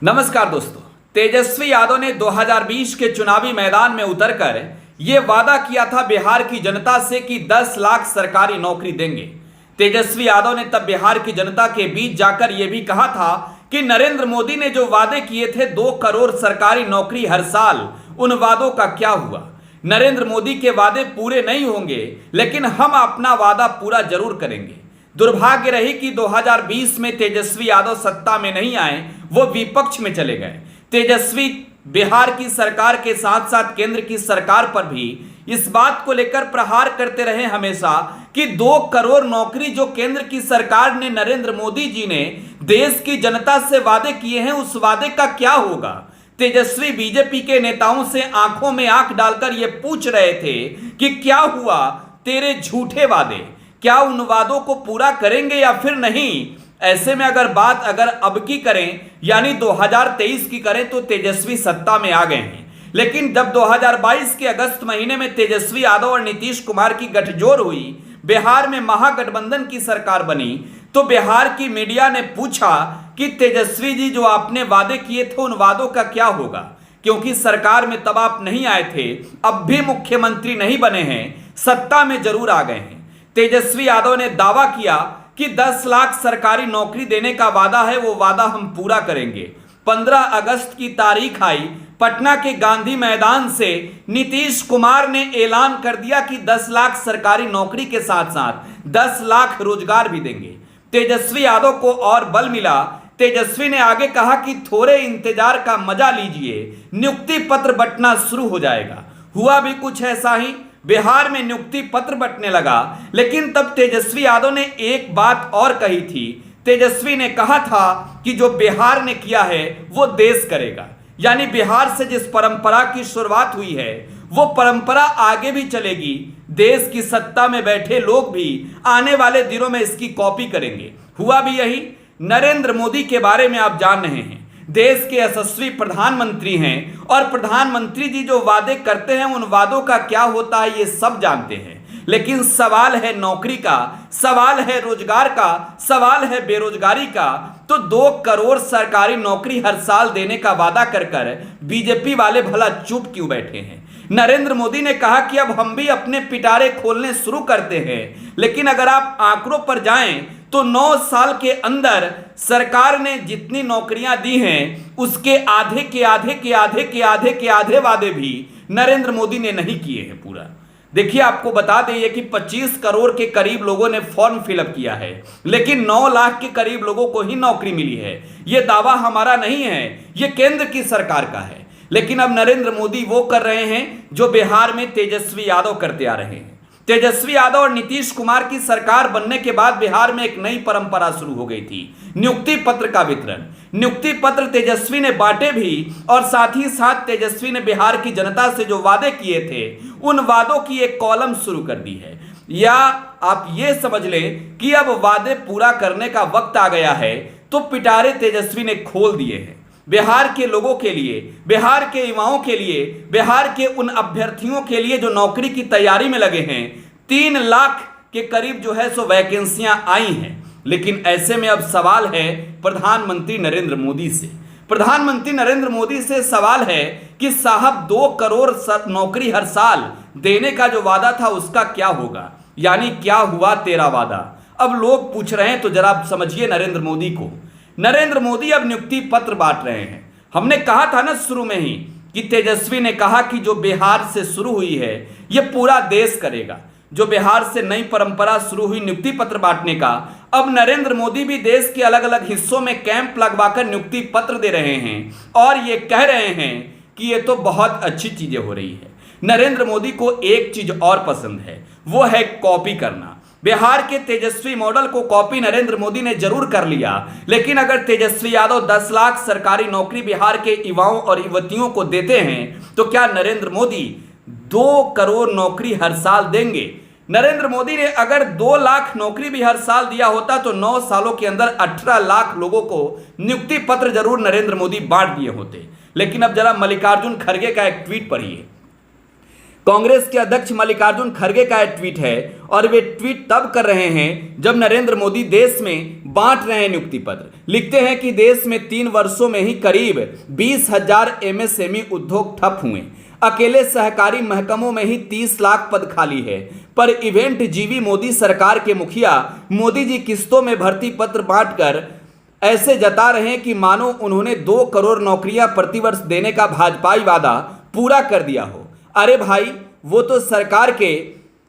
नमस्कार दोस्तों, तेजस्वी यादव ने 2020 के चुनावी मैदान में उतरकर ये वादा किया था बिहार की जनता से कि 10 लाख सरकारी नौकरी देंगे। तेजस्वी यादव ने तब बिहार की जनता के बीच जाकर यह भी कहा था कि नरेंद्र मोदी ने जो वादे किए थे 2 करोड़ सरकारी नौकरी हर साल, उन वादों का क्या हुआ। नरेंद्र मोदी के वादे पूरे नहीं होंगे, लेकिन हम अपना वादा पूरा जरूर करेंगे। दुर्भाग्य रही कि 2020 में तेजस्वी यादव सत्ता में नहीं आए, वो विपक्ष में चले गए। तेजस्वी बिहार की सरकार के साथ साथ केंद्र की सरकार पर भी इस बात को लेकर प्रहार करते रहे हमेशा कि 2 करोड़ नौकरी जो केंद्र की सरकार ने, नरेंद्र मोदी जी ने देश की जनता से वादे किए हैं, उस वादे का क्या होगा। तेजस्वी बीजेपी के नेताओं से आंखों में आंख डालकर यह पूछ रहे थे कि क्या हुआ तेरे झूठे वादे, क्या उन वादों को पूरा करेंगे या फिर नहीं। ऐसे में अगर बात अब की करें, यानी 2023 की करें, तो तेजस्वी सत्ता में आ गए हैं। लेकिन जब 2022 के अगस्त महीने में तेजस्वी यादव और नीतीश कुमार की गठजोड़ हुई, बिहार में महागठबंधन की सरकार बनी, तो बिहार की मीडिया ने पूछा कि तेजस्वी जी जो आपने वादे किए थे उन वादों का क्या होगा। क्योंकि सरकार में तब आप नहीं आए थे, अब भी मुख्यमंत्री नहीं बने हैं, सत्ता में जरूर आ गए हैं। तेजस्वी यादव ने दावा किया कि 10 लाख सरकारी नौकरी देने का वादा है, वो वादा हम पूरा करेंगे। 15 अगस्त की तारीख आई, पटना के गांधी मैदान से नीतीश कुमार ने ऐलान कर दिया कि 10 लाख सरकारी नौकरी के साथ साथ 10 लाख रोजगार भी देंगे। तेजस्वी यादव को और बल मिला। तेजस्वी ने आगे कहा कि थोड़े इंतजार का मजा लीजिए, नियुक्ति पत्र बंटना शुरू हो जाएगा। हुआ भी कुछ ऐसा ही, बिहार में नियुक्ति पत्र बंटने लगा। लेकिन तब तेजस्वी यादव ने एक बात और कही थी। तेजस्वी ने कहा था कि जो बिहार ने किया है वो देश करेगा, यानी बिहार से जिस परंपरा की शुरुआत हुई है वो परंपरा आगे भी चलेगी। देश की सत्ता में बैठे लोग भी आने वाले दिनों में इसकी कॉपी करेंगे। हुआ भी यही। नरेंद्र मोदी के बारे में आप जान रहे हैं, देश के यशस्वी प्रधानमंत्री हैं, और प्रधानमंत्री जी जो वादे करते हैं उन वादों का क्या होता है ये सब जानते हैं। लेकिन सवाल है नौकरी का, सवाल है रोजगार का, सवाल है बेरोजगारी का। तो 2 करोड़ सरकारी नौकरी हर साल देने का वादा कर बीजेपी वाले भला चुप क्यों बैठे हैं। नरेंद्र मोदी ने कहा कि अब हम भी अपने पिटारे खोलने शुरू करते हैं। लेकिन अगर आप आंकड़ों पर जाएं तो 9 साल के अंदर सरकार ने जितनी नौकरियां दी हैं उसके आधे के आधे के आधे के आधे के आधे वादे भी नरेंद्र मोदी ने नहीं किए हैं पूरा। देखिए, आपको बता दें कि 25 करोड़ के करीब लोगों ने फॉर्म फिलअप किया है, लेकिन 9 लाख के करीब लोगों को ही नौकरी मिली है। यह दावा हमारा नहीं है, यह केंद्र की सरकार का है। लेकिन अब नरेंद्र मोदी वो कर रहे हैं जो बिहार में तेजस्वी यादव करते आ रहे हैं। तेजस्वी यादव और नीतीश कुमार की सरकार बनने के बाद बिहार में एक नई परंपरा शुरू हो गई थी, नियुक्ति पत्र का वितरण। नियुक्ति पत्र तेजस्वी ने बांटे भी, और साथ ही साथ तेजस्वी ने बिहार की जनता से जो वादे किए थे उन वादों की एक कॉलम शुरू कर दी है। या आप ये समझ लें कि अब वादे पूरा करने का वक्त आ गया है, तो पिटारे तेजस्वी ने खोल दिए हैं। बिहार के लोगों के लिए, बिहार के युवाओं के लिए, बिहार के उन अभ्यर्थियों के लिए जो नौकरी की तैयारी में लगे हैं, 3 लाख के करीब जो है सो वैकेंसियां आई हैं। लेकिन ऐसे में अब सवाल है प्रधानमंत्री नरेंद्र मोदी से। प्रधानमंत्री नरेंद्र मोदी से सवाल है कि साहब 2 करोड़ नौकरी हर साल देने का जो वादा था उसका क्या होगा, यानी क्या हुआ तेरा वादा। अब लोग पूछ रहे हैं, तो जरा आप समझिए नरेंद्र मोदी को। नरेंद्र मोदी अब नियुक्ति पत्र बांट रहे हैं। हमने कहा था ना शुरू में ही कि तेजस्वी ने कहा कि जो बिहार से शुरू हुई है यह पूरा देश करेगा। जो बिहार से नई परंपरा शुरू हुई नियुक्ति पत्र बांटने का, अब नरेंद्र मोदी भी देश के अलग अलग हिस्सों में कैंप लगवाकर नियुक्ति पत्र दे रहे हैं और ये कह रहे हैं कि ये तो बहुत अच्छी चीजें हो रही है। नरेंद्र मोदी को एक चीज और पसंद है, वो है कॉपी करना। बिहार के तेजस्वी मॉडल को कॉपी नरेंद्र मोदी ने जरूर कर लिया। लेकिन अगर तेजस्वी यादव 10 लाख सरकारी नौकरी बिहार के युवाओं और युवतियों को देते हैं, तो क्या नरेंद्र मोदी 2 करोड़ नौकरी हर साल देंगे? नरेंद्र मोदी ने अगर 2 लाख नौकरी भी हर साल दिया होता तो 9 सालों के अंदर 18 लाख लोगों को नियुक्ति पत्र जरूर नरेंद्र मोदी बांट दिए होते। लेकिन अब जरा मल्लिकार्जुन खड़गे का एक ट्वीट पढ़िए। कांग्रेस के अध्यक्ष मल्लिकार्जुन खड़गे का यह ट्वीट है और वे ट्वीट तब कर रहे हैं जब नरेंद्र मोदी देश में बांट रहे हैं नियुक्ति पत्र। लिखते हैं कि देश में 3 वर्षों में ही करीब 20,000 एमएसएमई उद्योग ठप हुए। अकेले सहकारी महकमों में ही 30 लाख पद खाली है। पर इवेंट जीवी मोदी सरकार के मुखिया मोदी जी किस्तों में भर्ती पत्र बांटकर ऐसे जता रहे हैं कि मानो उन्होंने 2 करोड़ नौकरियां प्रतिवर्ष देने का भाजपाई वादा पूरा कर दिया हो। अरे भाई, वो तो सरकार के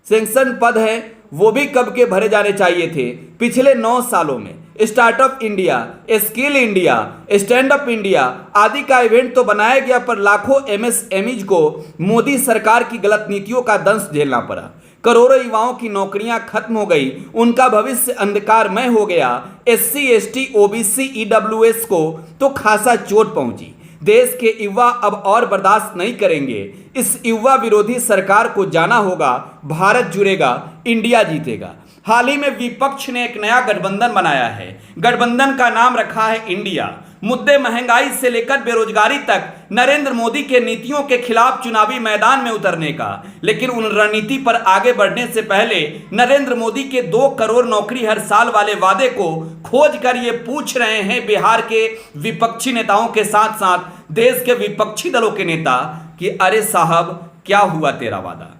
सैंक्शन पद है, वो भी कब के भरे जाने चाहिए थे। पिछले 9 सालों में startup India, skill India, stand up India आदि का इवेंट तो बनाया गया, पर लाखों एमएसएमईज को मोदी सरकार की गलत नीतियों का दंश झेलना पड़ा। करोड़ों युवाओं की नौकरियां खत्म हो गई, उनका भविष्य अंधकारमय हो गया। एससी, एसटी, ओबीसी, ईडब्ल्यूएस को तो खासा चोट पहुंची। देश के युवा अब और बर्दाश्त नहीं करेंगे। इस युवा विरोधी सरकार को जाना होगा। भारत जुड़ेगा, इंडिया जीतेगा। हाल ही में विपक्ष ने एक नया गठबंधन बनाया है। गठबंधन का नाम रखा है इंडिया। मुद्दे महंगाई से लेकर बेरोजगारी तक नरेंद्र मोदी के नीतियों के खिलाफ चुनावी मैदान में उतरने का। लेकिन उन रणनीति पर आगे बढ़ने से पहले नरेंद्र मोदी के 2 करोड़ नौकरी हर साल वाले वादे को खोज कर ये पूछ रहे हैं बिहार के विपक्षी नेताओं के साथ साथ देश के विपक्षी दलों के नेता कि अरे साहब, क्या हुआ तेरा वादा।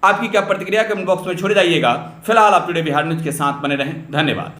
आपकी क्या प्रतिक्रिया कमेंट बॉक्स में छोड़ जाइएगा। फिलहाल आप टुडे बिहार न्यूज के साथ बने रहें। धन्यवाद।